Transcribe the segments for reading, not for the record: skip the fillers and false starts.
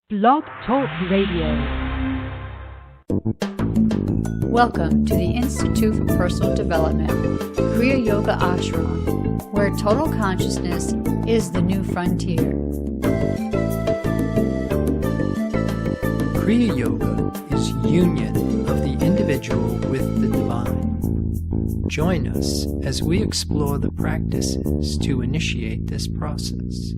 Blog Talk Radio. Welcome to the Institute for Personal Development, Kriya Yoga Ashram, where total consciousness is the new frontier. Kriya Yoga is union of the individual with the divine. Join us as we explore the practices to initiate this process.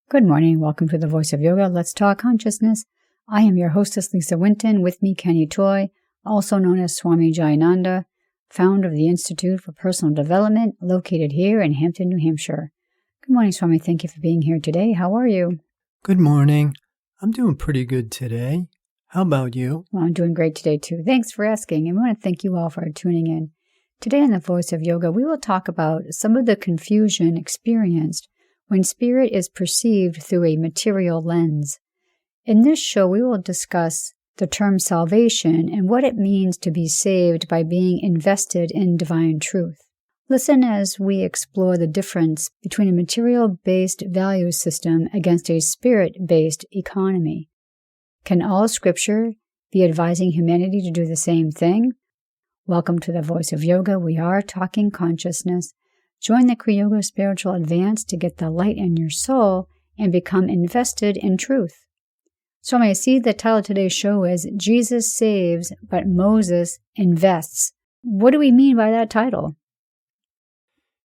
Good morning. Welcome to the Voice of Yoga. Let's talk consciousness. I am your hostess, Lisa Winton. With me, Kenny Toy, also known as Swami Jayananda, founder of the Institute for Personal Development, located here in Hampton, New Hampshire. Good morning, Swami. Thank you for being here today. How are you? Good morning. I'm doing pretty good today. How about you? Well, I'm doing great today, too. Thanks for asking, and I want to thank you all for tuning in. Today on the Voice of Yoga, we will talk about some of the confusion experienced when spirit is perceived through a material lens. In this show, we will discuss the term salvation and what it means to be saved by being invested in divine truth. Listen as we explore the difference between a material-based value system against a spirit-based economy. Can all scripture be advising humanity to do the same thing? Welcome to the Voice of Yoga. We are talking consciousness. Join the Kriya Yoga Spiritual Advance to get the light in your soul and become invested in truth. So I see the title of today's show is Jesus Saves, but Moses Invests. What do we mean by that title?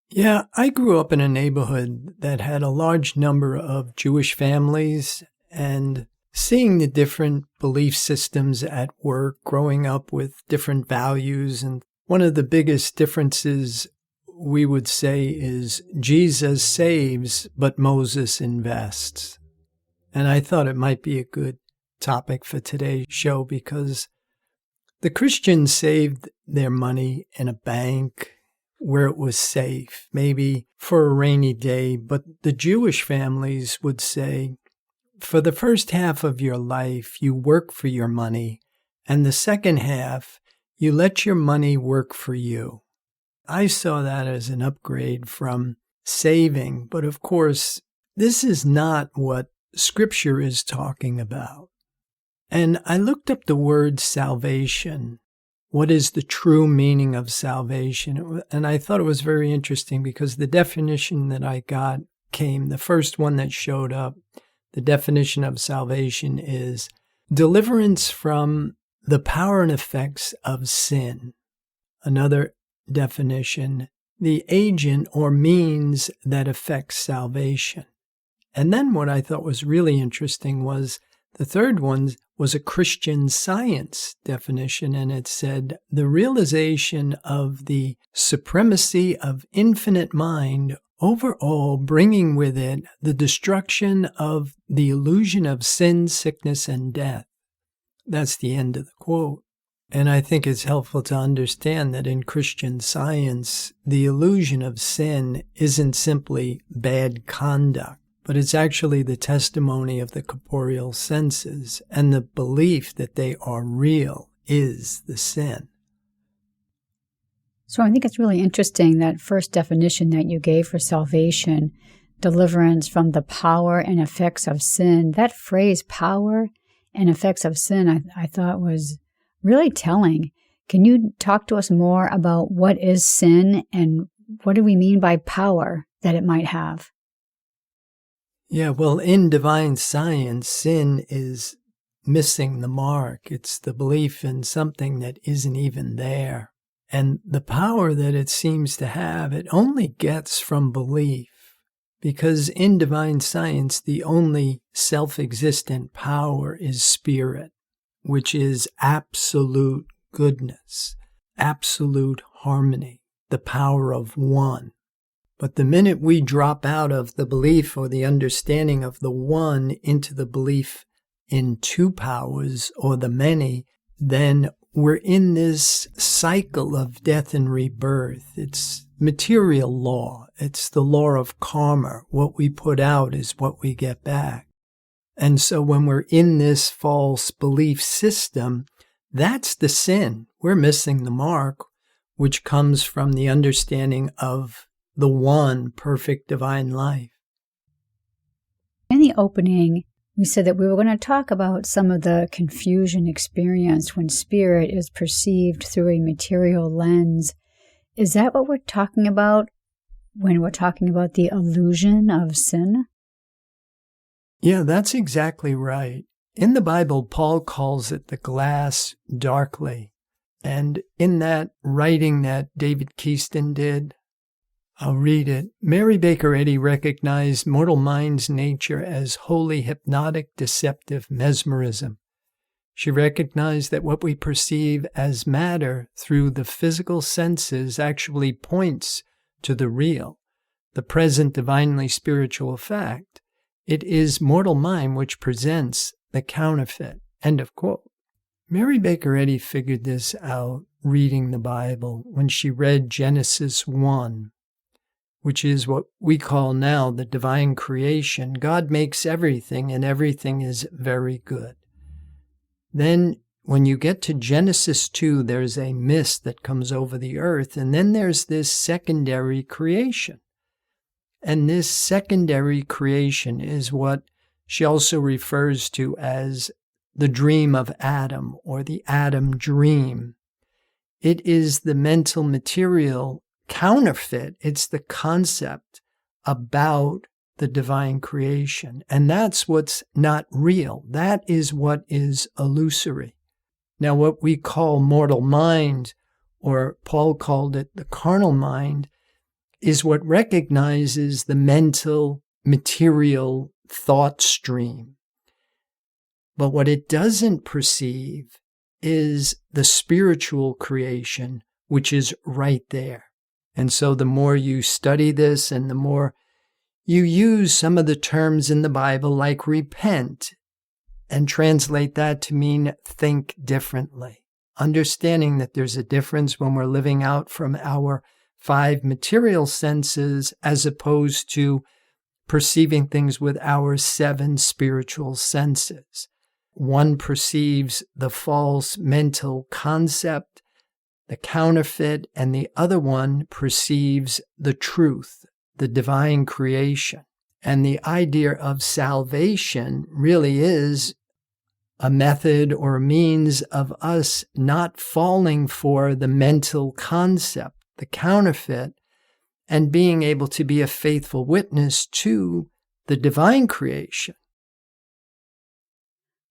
Yeah, I grew up in a neighborhood that had a large number of Jewish families, and seeing the different belief systems at work, growing up with different values, and one of the biggest differences we would say is Jesus saves, but Moses invests. And I thought it might be a good topic for today's show because the Christians saved their money in a bank where it was safe, maybe for a rainy day, but the Jewish families would say, for the first half of your life, you work for your money, and the second half, you let your money work for you. I saw that as an upgrade from saving, but of course, this is not what Scripture is talking about. And I looked up the word salvation. What is the true meaning of salvation? And I thought it was very interesting because the definition that I got the first one that showed up, the definition of salvation is deliverance from the power and effects of sin. Another definition, the agent or means that affects salvation. And then what I thought was really interesting was the third one was a Christian Science definition, and it said the realization of the supremacy of infinite mind over all, bringing with it the destruction of the illusion of sin, sickness, and death. That's the end of the quote. And I think it's helpful to understand that in Christian Science, the illusion of sin isn't simply bad conduct, but it's actually the testimony of the corporeal senses, and the belief that they are real is the sin. So I think it's really interesting that first definition that you gave for salvation, deliverance from the power and effects of sin. That phrase, power and effects of sin, I thought was really telling. Can you talk to us more about what is sin and what do we mean by power that it might have? Yeah, well, in divine science, sin is missing the mark. It's the belief in something that isn't even there. And the power that it seems to have, it only gets from belief. Because in divine science, the only self-existent power is spirit, which is absolute goodness, absolute harmony, the power of one. But the minute we drop out of the belief or the understanding of the one into the belief in two powers or the many, then we're in this cycle of death and rebirth. It's material law. It's the law of karma. What we put out is what we get back. And so when we're in this false belief system, that's the sin. We're missing the mark, which comes from the understanding of the one perfect divine life. In the opening, we said that we were going to talk about some of the confusion experienced when spirit is perceived through a material lens. Is that what we're talking about when we're talking about the illusion of sin? Yeah, that's exactly right. In the Bible, Paul calls it the glass darkly. And in that writing that David Keaston did, I'll read it. Mary Baker Eddy recognized mortal mind's nature as wholly hypnotic, deceptive mesmerism. She recognized that what we perceive as matter through the physical senses actually points to the real, the present divinely spiritual fact. It is mortal mind which presents the counterfeit. End of quote. Mary Baker Eddy figured this out reading the Bible when she read Genesis 1, which is what we call now the divine creation. God makes everything, and everything is very good. Then when you get to Genesis 2, there's a mist that comes over the earth, and then there's this secondary creation. And this secondary creation is what she also refers to as the dream of Adam, or the Adam dream. It is the mental material counterfeit. It's the concept about the divine creation. And that's what's not real. That is what is illusory. Now, what we call mortal mind, or Paul called it the carnal mind, is what recognizes the mental, material thought stream. But what it doesn't perceive is the spiritual creation, which is right there. And so the more you study this and the more you use some of the terms in the Bible like repent and translate that to mean think differently, understanding that there's a difference when we're living out from our 5 material senses as opposed to perceiving things with our 7 spiritual senses. One perceives the false mental concept, the counterfeit, and the other one perceives the truth, the divine creation. And the idea of salvation really is a method or a means of us not falling for the mental concept, the counterfeit, and being able to be a faithful witness to the divine creation.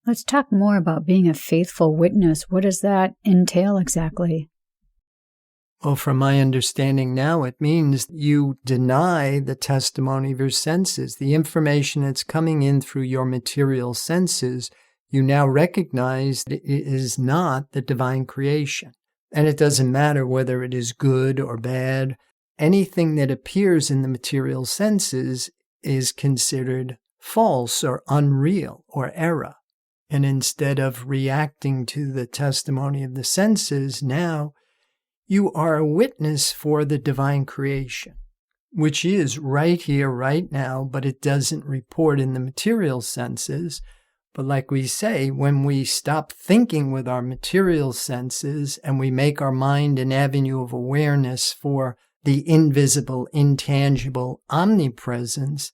Let's talk more about being a faithful witness. What does that entail exactly? Well, from my understanding now, it means you deny the testimony of your senses. The information that's coming in through your material senses, you now recognize that it is not the divine creation. And it doesn't matter whether it is good or bad. Anything that appears in the material senses is considered false or unreal or error. And instead of reacting to the testimony of the senses, now you are a witness for the divine creation, which is right here, right now, but it doesn't report in the material senses. But like we say, when we stop thinking with our material senses and we make our mind an avenue of awareness for the invisible, intangible omnipresence,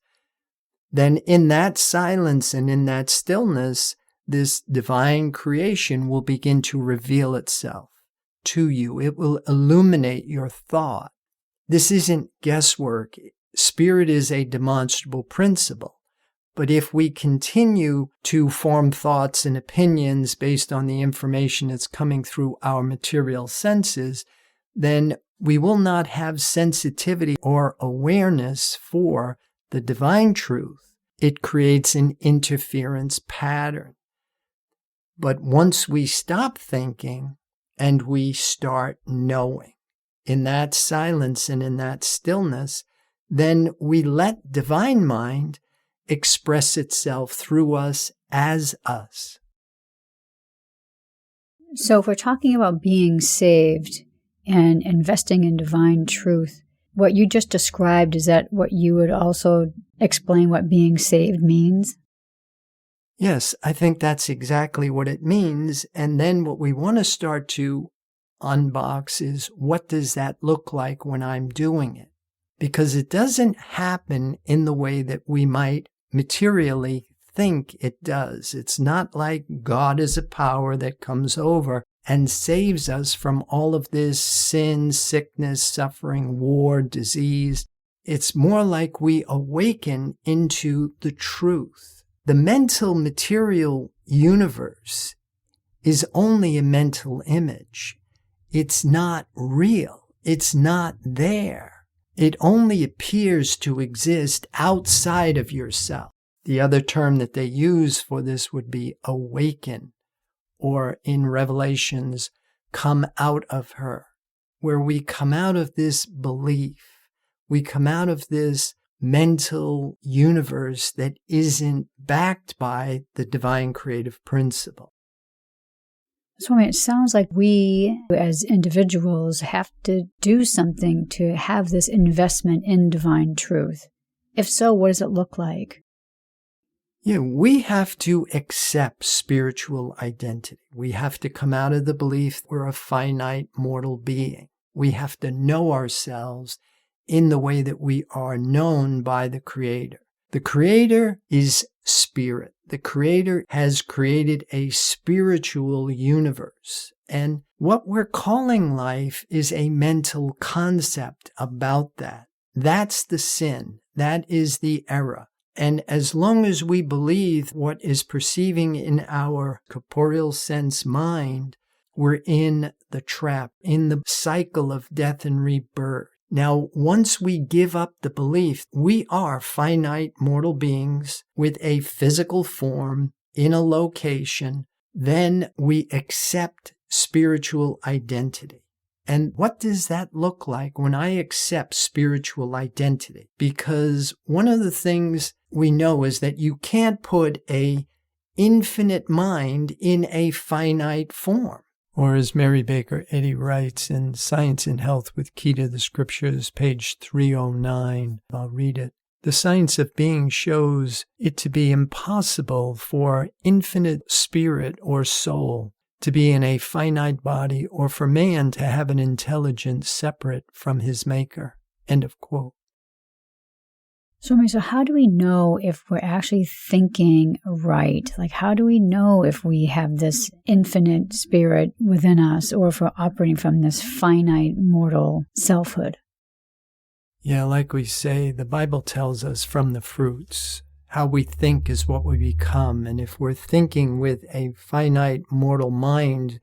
then in that silence and in that stillness, this divine creation will begin to reveal itself to you. It will illuminate your thought. This isn't guesswork. Spirit is a demonstrable principle. But if we continue to form thoughts and opinions based on the information that's coming through our material senses, then we will not have sensitivity or awareness for the divine truth. It creates an interference pattern. But once we stop thinking and we start knowing, in that silence and in that stillness, then we let divine mind express itself through us as us. So if we're talking about being saved and investing in divine truth, what you just described, is that what you would also explain what being saved means? Yes, I think that's exactly what it means. And then what we want to start to unbox is, what does that look like when I'm doing it? Because it doesn't happen in the way that we might materially think it does. It's not like God is a power that comes over and saves us from all of this sin, sickness, suffering, war, disease. It's more like we awaken into the truth. The mental material universe is only a mental image. It's not real. It's not there. It only appears to exist outside of yourself. The other term that they use for this would be awaken, or in Revelations, come out of her, where we come out of this belief. We come out of this mental universe that isn't backed by the divine creative principle. Swami, it sounds like we as individuals have to do something to have this investment in divine truth. If so, what does it look like? Yeah, we have to accept spiritual identity. We have to come out of the belief we're a finite mortal being. We have to know ourselves in the way that we are known by the Creator. The Creator is spirit. The Creator has created a spiritual universe. And what we're calling life is a mental concept about that. That's the sin. That is the error. And as long as we believe what is perceiving in our corporeal sense mind, we're in the trap, in the cycle of death and rebirth. Now, once we give up the belief we are finite mortal beings with a physical form in a location, then we accept spiritual identity. And what does that look like when I accept spiritual identity? Because one of the things we know is that you can't put an infinite mind in a finite form. Or as Mary Baker Eddy writes in Science and Health with Key to the Scriptures, page 309, I'll read it. The science of being shows it to be impossible for infinite spirit or soul to be in a finite body, or for man to have an intelligence separate from his maker. End of quote. Swami, so how do we know if we're actually thinking right? Like, how do we know if we have this infinite spirit within us, or if we're operating from this finite mortal selfhood? Yeah, like we say, the Bible tells us from the fruits. How we think is what we become. And if we're thinking with a finite mortal mind,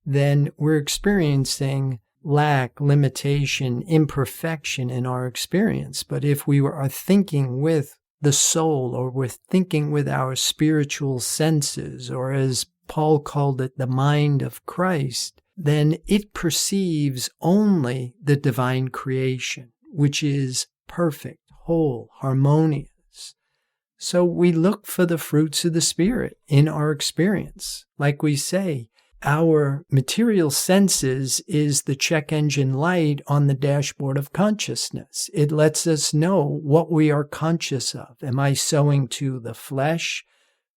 then we're experiencing lack, limitation, imperfection in our experience. But if we are thinking with the soul, or we're thinking with our spiritual senses, or as Paul called it, the mind of Christ, then it perceives only the divine creation, which is perfect, whole, harmonious. So we look for the fruits of the Spirit in our experience. Like we say, our material senses is the check engine light on the dashboard of consciousness. It lets us know what we are conscious of. Am I sowing to the flesh,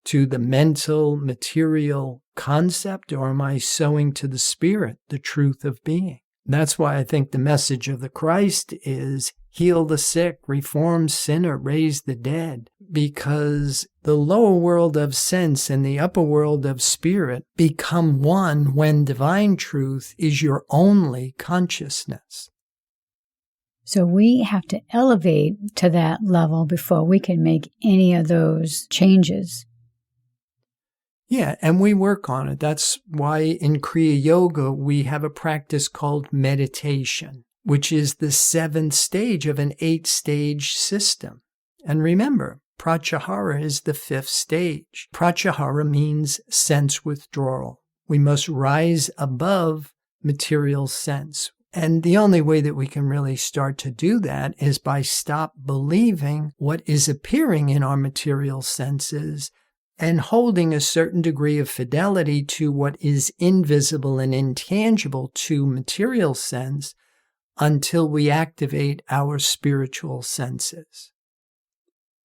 to the mental, material concept, or am I sowing to the Spirit, the truth of being? That's why I think the message of the Christ is heal the sick, reform sinner, raise the dead, because the lower world of sense and the upper world of spirit become one when divine truth is your only consciousness. So we have to elevate to that level before we can make any of those changes. Yeah, and we work on it. That's why in Kriya Yoga we have a practice called meditation, which is the 7th stage of an 8-stage system. And remember, pratyahara is the 5th stage. Pratyahara means sense withdrawal. We must rise above material sense. And the only way that we can really start to do that is by stop believing what is appearing in our material senses and holding a certain degree of fidelity to what is invisible and intangible to material sense until we activate our spiritual senses.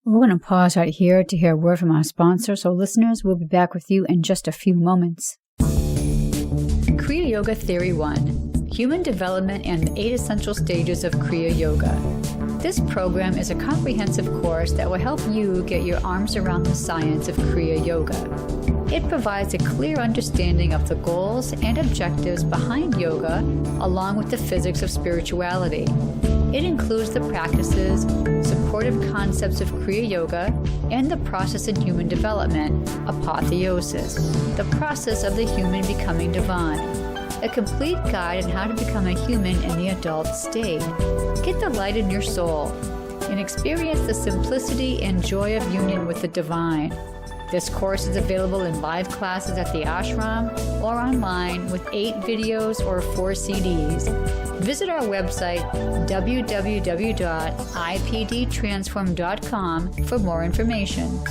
We're going to pause right here to hear a word from our sponsor. So listeners, we'll be back with you in just a few moments. Kriya Yoga Theory 1. Human Development and the 8 Essential Stages of Kriya Yoga. This program is a comprehensive course that will help you get your arms around the science of Kriya Yoga. It provides a clear understanding of the goals and objectives behind yoga, along with the physics of spirituality. It includes the practices, supportive concepts of Kriya Yoga, and the process in human development, apotheosis, the process of the human becoming divine. A complete guide on how to become a human in the adult state. Get the light in your soul and experience the simplicity and joy of union with the divine. This course is available in live classes at the ashram or online with 8 videos or 4 CDs. Visit our website, www.ipdtransform.com, for more information.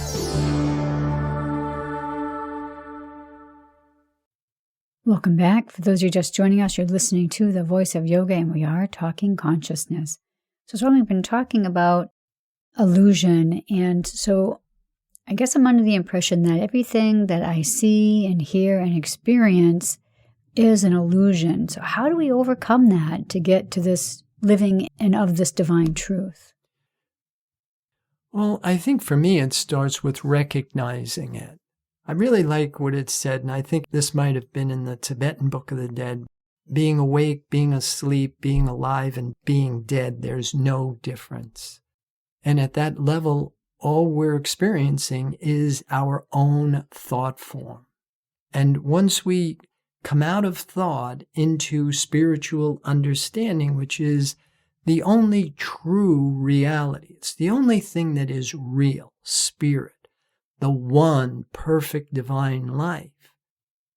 Welcome back. For those of you just joining us, you're listening to The Voice of Yoga, and we are talking consciousness. So we've been talking about illusion, and so I guess I'm under the impression that everything that I see and hear and experience is an illusion. So how do we overcome that to get to this living and of this divine truth? Well, I think for me it starts with recognizing it. I really like what it said, and I think this might have been in the Tibetan Book of the Dead. Being awake, being asleep, being alive, and being dead, there's no difference. And at that level, all we're experiencing is our own thought form. And once we come out of thought into spiritual understanding, which is the only true reality, it's the only thing that is real, spirit, the one perfect divine life.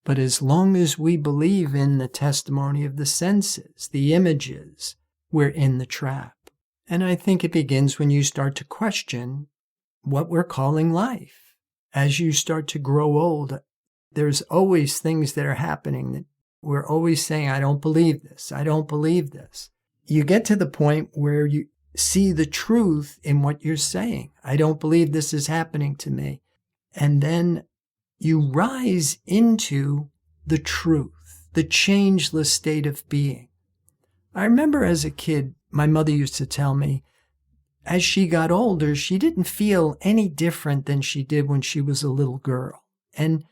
But as long as we believe in the testimony of the senses, the images, we're in the trap. And I think it begins when you start to question what we're calling life. As you start to grow old, there's always things that are happening that we're always saying, I don't believe this, I don't believe this. You get to the point where you see the truth in what you're saying. I don't believe this is happening to me. And then you rise into the truth, the changeless state of being. I remember as a kid, my mother used to tell me, as she got older, she didn't feel any different than she did when she was a little girl. And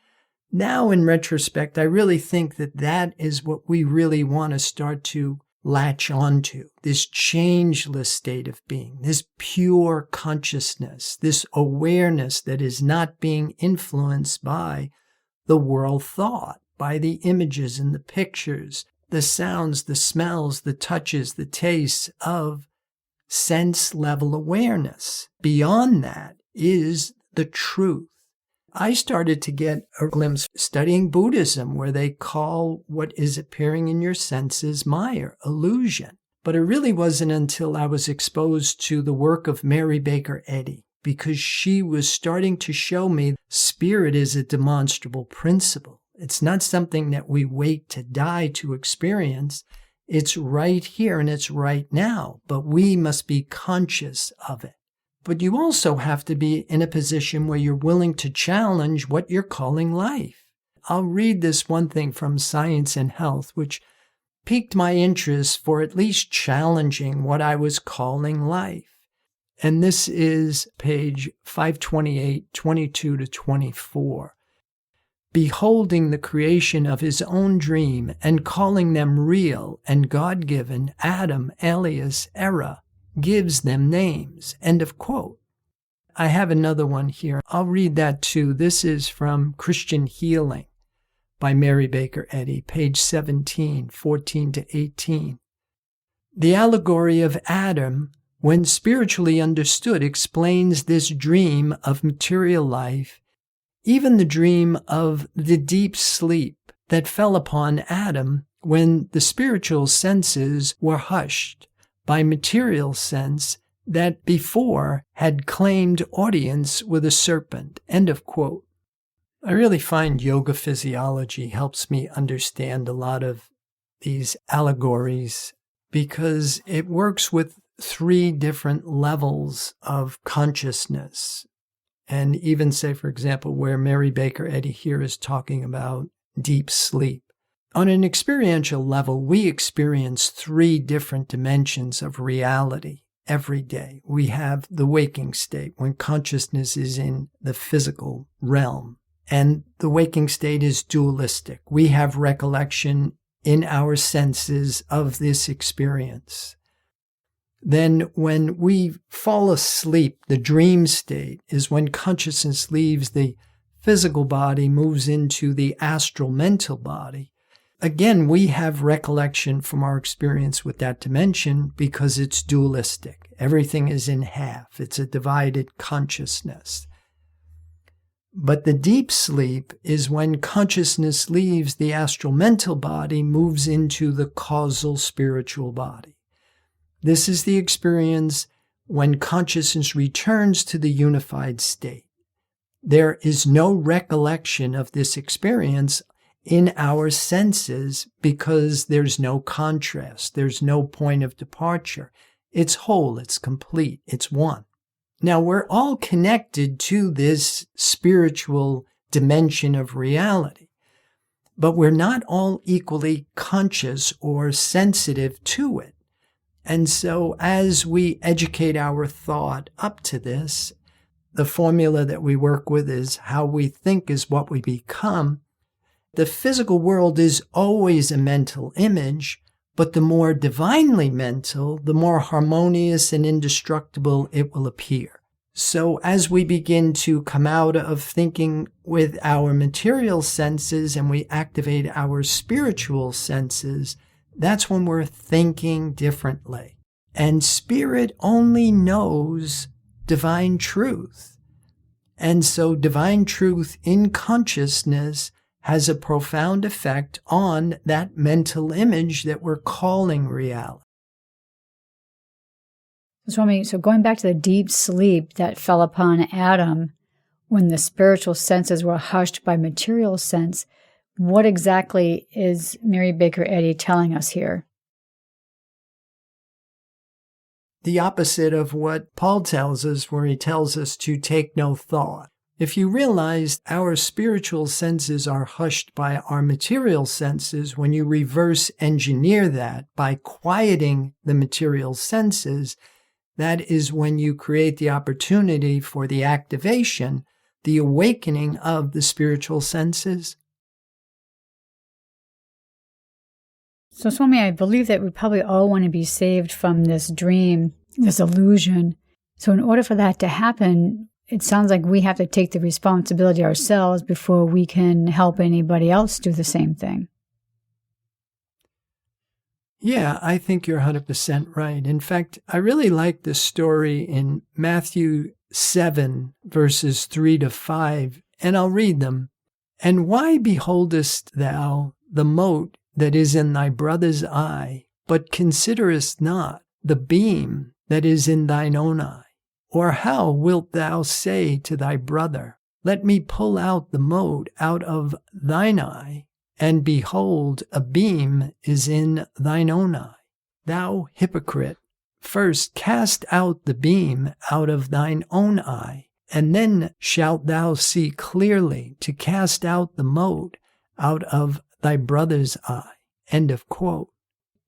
now in retrospect, I really think that that is what we really want to start to latch onto, this changeless state of being, this pure consciousness, this awareness that is not being influenced by the world thought, by the images and the pictures, the sounds, the smells, the touches, the tastes of sense level awareness. Beyond that is the truth. I started to get a glimpse studying Buddhism, where they call what is appearing in your senses Maya, illusion. But it really wasn't until I was exposed to the work of Mary Baker Eddy, because she was starting to show me spirit is a demonstrable principle. It's not something that we wait to die to experience. It's right here and it's right now, but we must be conscious of it. But you also have to be in a position where you're willing to challenge what you're calling life. I'll read this one thing from Science and Health, which piqued my interest for at least challenging what I was calling life. And this is page 528, 22 to 24. Beholding the creation of his own dream and calling them real and God-given, Adam, alias Era, gives them names. End of quote. I have another one here. I'll read that too. This is from Christian Healing by Mary Baker Eddy, page 17, 14 to 18. The allegory of Adam, when spiritually understood, explains this dream of material life, even the dream of the deep sleep that fell upon Adam when the spiritual senses were hushed by material sense that before had claimed audience with a serpent. End of quote. I really find yoga physiology helps me understand a lot of these allegories because it works with 3 different levels of consciousness. And even say, for example, where Mary Baker Eddy here is talking about deep sleep. On an experiential level, we experience 3 different dimensions of reality. every day. We have the waking state when consciousness is in the physical realm. And the waking state is dualistic. We have recollection in our senses of this experience. Then when we fall asleep, the dream state is when consciousness leaves the physical body, moves into the astral mental body. Again, we have recollection from our experience with that dimension because it's dualistic. Everything is in half. It's a divided consciousness. But the deep sleep is when consciousness leaves the astral mental body, moves into the causal spiritual body. This is the experience when consciousness returns to the unified state. There is no recollection of this experience in our senses because there's no contrast. There's no point of departure. It's whole. It's complete. It's one. Now, we're all connected to this spiritual dimension of reality, but we're not all equally conscious or sensitive to it. And so as we educate our thought up to this, the formula that we work with is how we think is what we become. The physical world is always a mental image, but the more divinely mental, the more harmonious and indestructible it will appear. So as we begin to come out of thinking with our material senses and we activate our spiritual senses, that's when we're thinking differently. And spirit only knows divine truth. And so divine truth in consciousness has a profound effect on that mental image that we're calling reality. Swami, so going back to the deep sleep that fell upon Adam when the spiritual senses were hushed by material sense, what exactly is Mary Baker Eddy telling us here? The opposite of what Paul tells us, where he tells us to take no thought. If you realize our spiritual senses are hushed by our material senses, when you reverse engineer that by quieting the material senses, that is when you create the opportunity for the activation, the awakening of the spiritual senses. So, Swami, I believe that we probably all want to be saved from this dream, this illusion. So in order for that to happen, it sounds like we have to take the responsibility ourselves before we can help anybody else do the same thing. Yeah, I think you're 100% right. In fact, I really like the story in Matthew 7, verses 3-5, and I'll read them. And why beholdest thou the mote that is in thy brother's eye, but considerest not the beam that is in thine own eye? Or how wilt thou say to thy brother, let me pull out the mote out of thine eye, and behold, a beam is in thine own eye? Thou hypocrite, first cast out the beam out of thine own eye, and then shalt thou see clearly to cast out the mote out of thy brother's eye. End of quote.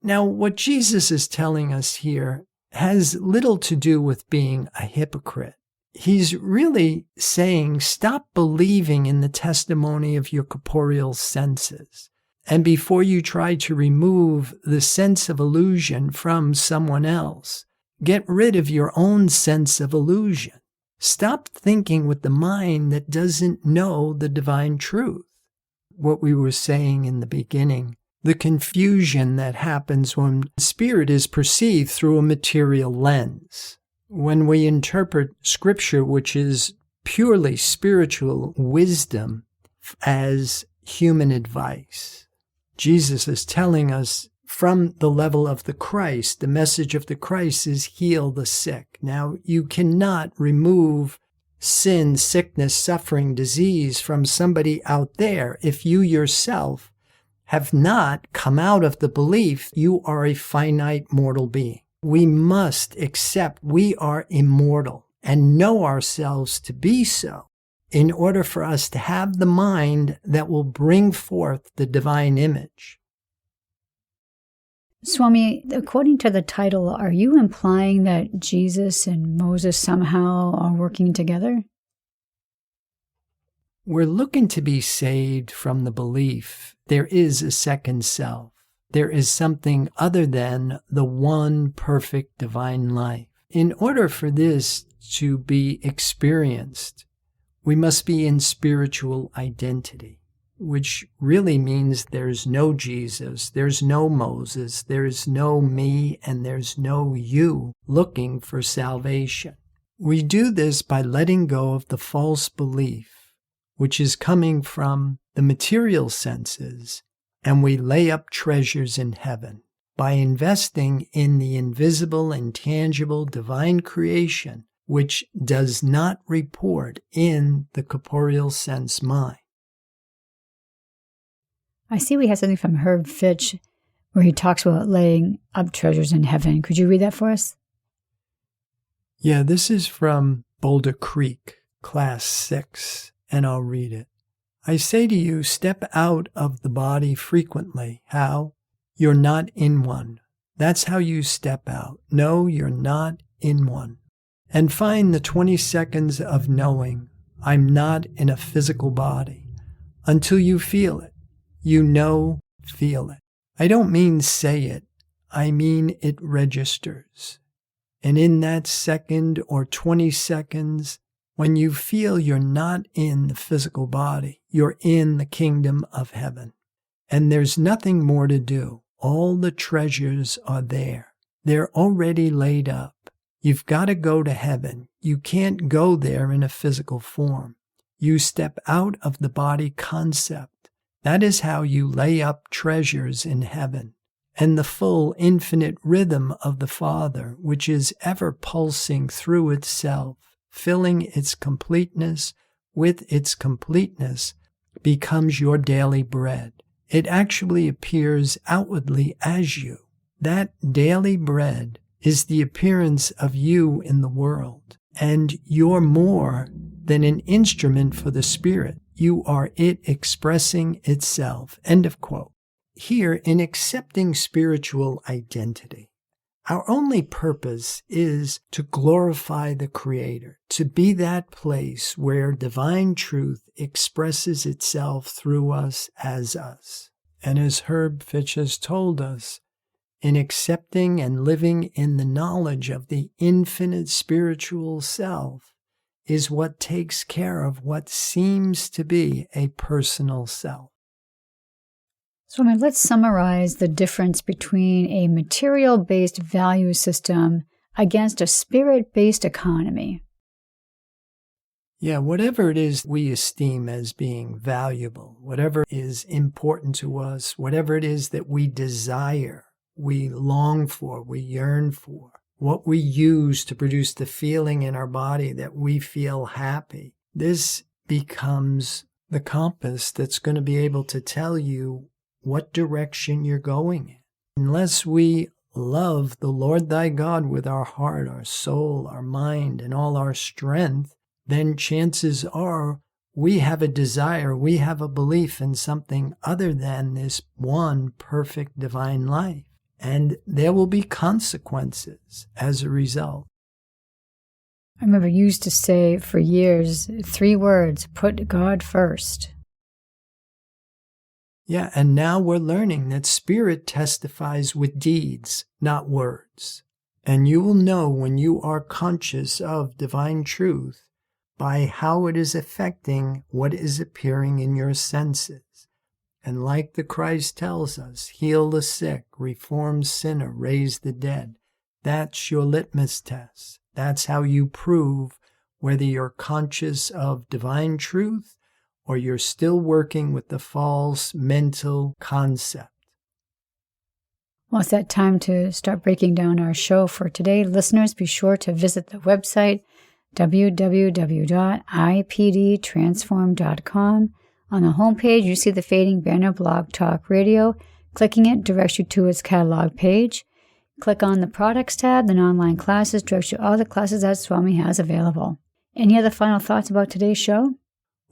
Now, what Jesus is telling us here has little to do with being a hypocrite. He's really saying, stop believing in the testimony of your corporeal senses. And before you try to remove the sense of illusion from someone else, get rid of your own sense of illusion. Stop thinking with the mind that doesn't know the divine truth. What we were saying in the beginning, the confusion that happens when spirit is perceived through a material lens. When we interpret scripture, which is purely spiritual wisdom, as human advice. Jesus is telling us from the level of the Christ, the message of the Christ is heal the sick. Now, you cannot remove sin, sickness, suffering, disease from somebody out there if you yourself have not come out of the belief you are a finite mortal being. We must accept we are immortal and know ourselves to be so in order for us to have the mind that will bring forth the divine image. Swami, according to the title, are you implying that Jesus and Moses somehow are working together? We're looking to be saved from the belief there is a second self. There is something other than the one perfect divine life. In order for this to be experienced, we must be in spiritual identity, which really means there's no Jesus, there's no Moses, there's no me, and there's no you looking for salvation. We do this by letting go of the false belief, which is coming from the material senses, and we lay up treasures in heaven by investing in the invisible, intangible, divine creation, which does not report in the corporeal sense mind. I see we have something from Herb Fitch where he talks about laying up treasures in heaven. Could you read that for us? Yeah, this is from Boulder Creek, Class 6, and I'll read it. I say to you, step out of the body frequently. How? You're not in one. That's how you step out. No, you're not in one. And find the 20 seconds of knowing I'm not in a physical body until you feel it. You know, feel it. I don't mean say it. I mean it registers. And in that second or 20 seconds, when you feel you're not in the physical body, you're in the kingdom of heaven. And there's nothing more to do. All the treasures are there. They're already laid up. You've got to go to heaven. You can't go there in a physical form. You step out of the body concept. That is how you lay up treasures in heaven. And the full infinite rhythm of the Father, which is ever pulsing through itself, filling its completeness with its completeness, becomes your daily bread. It actually appears outwardly as you. That daily bread is the appearance of you in the world, and you're more than an instrument for the Spirit. You are it expressing itself. End of quote. Here, in accepting spiritual identity, our only purpose is to glorify the Creator, to be that place where divine truth expresses itself through us as us. And as Herb Fitch has told us, in accepting and living in the knowledge of the infinite spiritual self is what takes care of what seems to be a personal self. So let's summarize the difference between a material-based value system against a spirit-based economy. Yeah, whatever it is we esteem as being valuable, whatever is important to us, whatever it is that we desire, we long for, we yearn for, what we use to produce the feeling in our body that we feel happy, this becomes the compass that's going to be able to tell you what direction you're going in. Unless we love the Lord thy God with our heart, our soul, our mind, and all our strength, then chances are we have a desire, we have a belief in something other than this one perfect divine life. And there will be consequences as a result. I remember you used to say for years, 3 words, put God first. Yeah, and now we're learning that spirit testifies with deeds, not words. And you will know when you are conscious of divine truth by how it is affecting what is appearing in your senses. And like the Christ tells us, heal the sick, reform sinner, raise the dead. That's your litmus test. That's how you prove whether you're conscious of divine truth or you're still working with the false mental concept. Well, it's that time to start breaking down our show for today. Listeners, be sure to visit the website, www.ipdtransform.com. On the homepage, you see the fading banner Blog Talk Radio. Clicking it directs you to its catalog page. Click on the Products tab, then Online Classes directs you to all the classes that Swami has available. Any other final thoughts about today's show?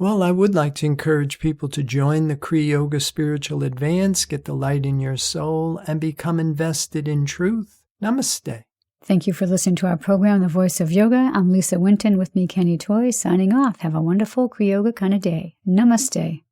Well, I would like to encourage people to join the Kriya Yoga Spiritual Advance, get the light in your soul, and become invested in truth. Namaste. Thank you for listening to our program, The Voice of Yoga. I'm Lisa Winton, with me, Kenny Toy, signing off. Have a wonderful Kriya Yoga kind of day. Namaste.